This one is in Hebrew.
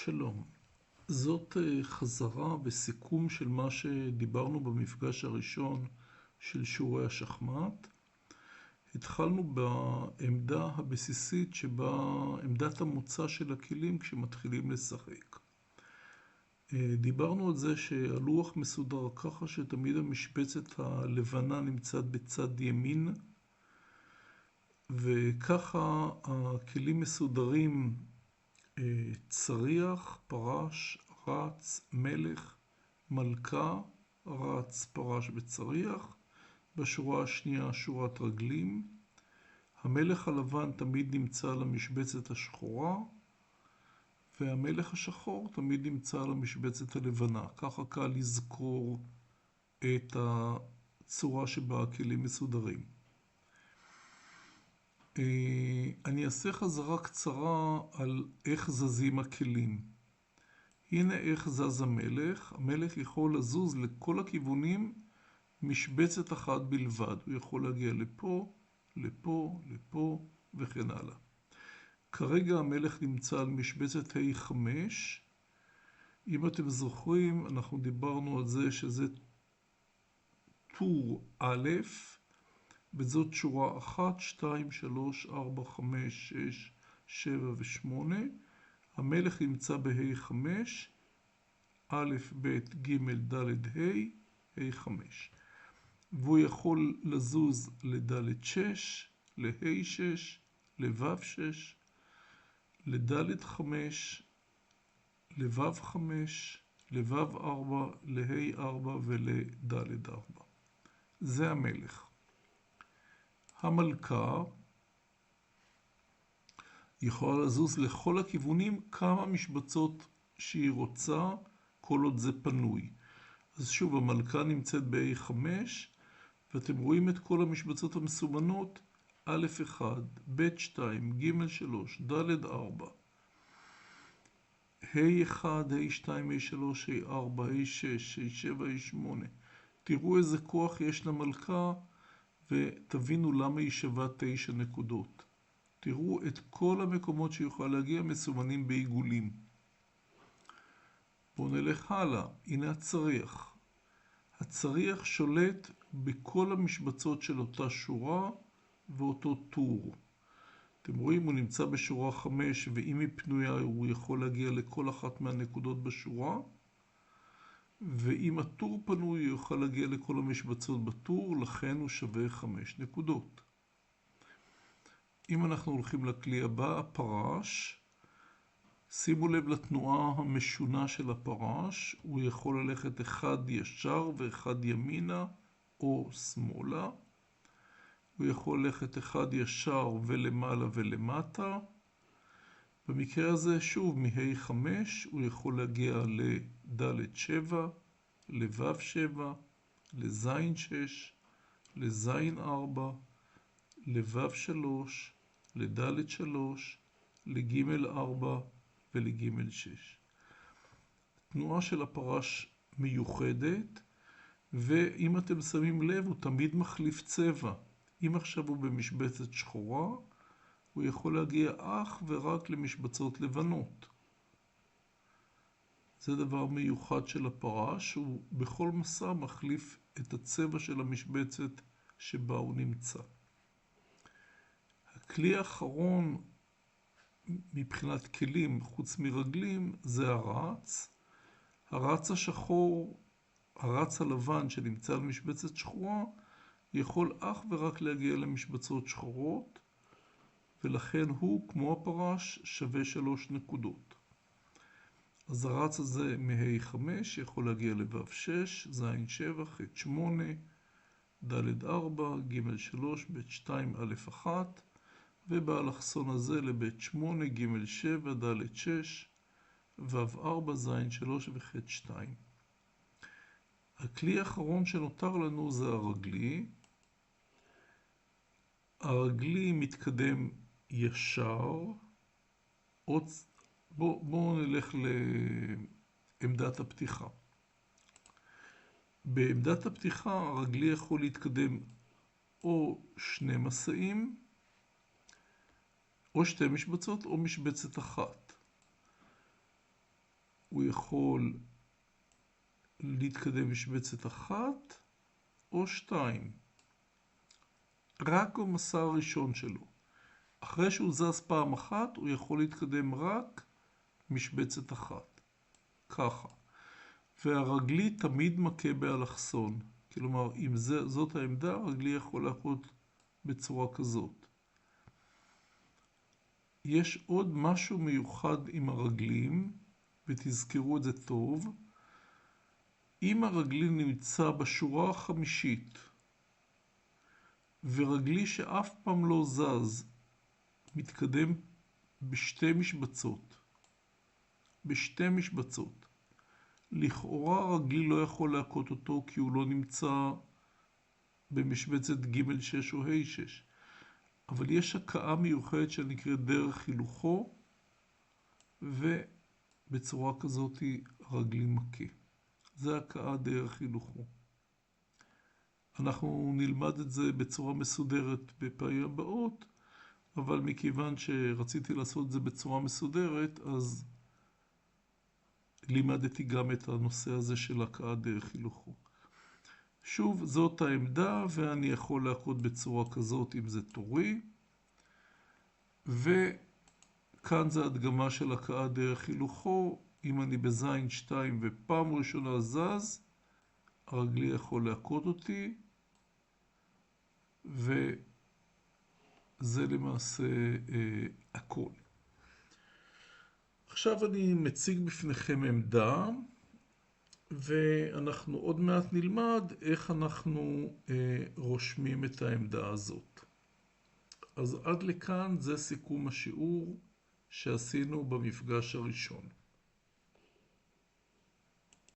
שלום. זאת חזרה וסיכום של מה שדיברנו במפגש הראשון של שיעורי השחמט. התחלנו בעמדה הבסיסית שבה עמדת המוצא של הכלים כשמתחילים לשחק. דיברנו על זה שהלוח מסודר ככה שתמיד המשבצת הלבנה נמצאת בצד ימין, וככה הכלים מסודרים צריח, פרש, רץ, מלך, מלכה, רץ, פרש וצריח. בשורה השנייה שורת רגלים. המלך הלבן תמיד נמצא על המשבצת השחורה, והמלך השחור תמיד נמצא על המשבצת הלבנה. ככה קל לזכור את הצורה שבה הכלים מסודרים. אני אעשה חזרה קצרה על איך זזים הכלים. הנה איך זז המלך. המלך יכול לזוז לכל הכיוונים משבצת אחת בלבד. הוא יכול להגיע לפה, לפה, לפה וכן הלאה. כרגע המלך נמצא על משבצת ה5. אם אתם זוכרים, אנחנו דיברנו על זה שזה טור א', וזאת שורה 1, 2, 3, 4, 5, 6, 7 ו-8. המלך נמצא ב-ה5, א', ב', ג', ד', ה', ה5. והוא יכול לזוז ל-ד'6, ל-ה6, ל-ו'6, ל-ד'5, ל-ו'5, ל-ו'4, ל-ה4 ול-ד'4. זה המלך. המלכה יכולה לזוז לכל הכיוונים כמה משבצות שהיא רוצה, כל עוד זה פנוי. אז שוב, המלכה נמצאת ב-A5, ואתם רואים את כל המשבצות המסומנות, א1, ב2, ג3, ד4, ה1, ה2, ה3, ה4, ה6, ה7, ה8. תראו איזה כוח יש למלכה, ותבינו למה היא שווה 9 נקודות. תראו את כל המקומות שיוכל להגיע מסומנים בעיגולים. בואו נלך הלאה. הנה הצריח. הצריח שולט בכל המשבצות של אותה שורה ואותו טור. אתם רואים, הוא נמצא בשורה 5, ואם היא פנויה הוא יכול להגיע לכל אחת מהנקודות בשורה. ואם הטור פנוי הוא יוכל להגיע לכל המשבצות בטור, לכן הוא שווה 5 נקודות. אם אנחנו הולכים לכלי הבא, הפרש, שימו לב לתנועה המשונה של הפרש. הוא יכול ללכת אחד ישר ואחד ימינה או שמאלה. הוא יכול ללכת אחד ישר ולמעלה ולמטה. במקרה הזה, שוב, מ-ה5 הוא יכול להגיע ל-ד'7, ל-ו'7, ל-ז'6, ל-ז'4, ל-ו'3, ל-ד'3, ל-ג'4 ול-ג'6. תנועה של הפרש מיוחדת, ואם אתם שמים לב, הוא תמיד מחליף צבע. אם עכשיו הוא במשבצת שחורה, הוא יכול להגיע אך ורק למשבצות לבנות. זה דבר מיוחד של הפרש, הוא בכל מסע מחליף את הצבע של המשבצת שבה הוא נמצא. הכלי האחרון מבחינת כלים חוץ מרגלים זה הרץ. הרץ השחור, הרץ הלבן שנמצא על משבצת שחורה, יכול אך ורק להגיע למשבצות שחורות, ולכן הוא, כמו הפרש, שווה 3 נקודות. אז הרץ הזה מ-ה5 יכול להגיע ל-ו'6, ז'7, ח'8, ד'4, ג'3, ב'2, א'1, ובאלכסון הזה לב'8, ג'7, ד'6, ו'4, ז'3 וח'2. הכלי האחרון שנותר לנו זה הרגלי. הרגלי מתקדם ישר. בואו נלך לעמדת הפתיחה. בעמדת הפתיחה הרגלי יכול להתקדם או 2 מסעים, או 2 משבצות, או משבצת אחת. הוא יכול להתקדם משבצת 1 או 2. רק במסע הראשון שלו. אחרי שהוא זז פעם אחת, הוא יכול להתקדם רק משבצת 1. ככה. והרגלי תמיד מכה באלכסון. כלומר, אם זאת העמדה, הרגלי יכול להכות בצורה כזאת. יש עוד משהו מיוחד עם הרגלים, ותזכרו את זה טוב. אם הרגלי נמצא בשורה החמישית, ורגלי שאף פעם לא זז, מתקדם בשתי משבצות. לכאורה רגלי לא יכול להכות אותו כי הוא לא נמצא במשבצת ג' 6 או ה' 6. אבל יש הכאה מיוחדת שנקראת דרך הילוכו, ובצורה כזאת רגלי מכה. זה הכאה דרך הילוכו. אנחנו נלמד את זה בצורה מסודרת בפעמים הבאות, אבל מכיוון שרציתי לעשות את זה בצורה מסודרת, אז לימדתי גם את הנושא הזה של הכאה דרך הילוכו. שוב, זאת העמדה, ואני יכול להכות בצורה כזאת אם זה תורי. וכאן זה הדגמה של הכאה דרך הילוכו. אם אני בזין 2 ופעם ראשונה זז, הרגלי יכול להכות אותי, וזה למעשה הכל. עכשיו אני מציג בפניכם עמדה, ואנחנו עוד מעט נלמד איך אנחנו רושמים את העמדה הזאת. אז עד לכאן זה סיכום השיעור שעשינו במפגש הראשון.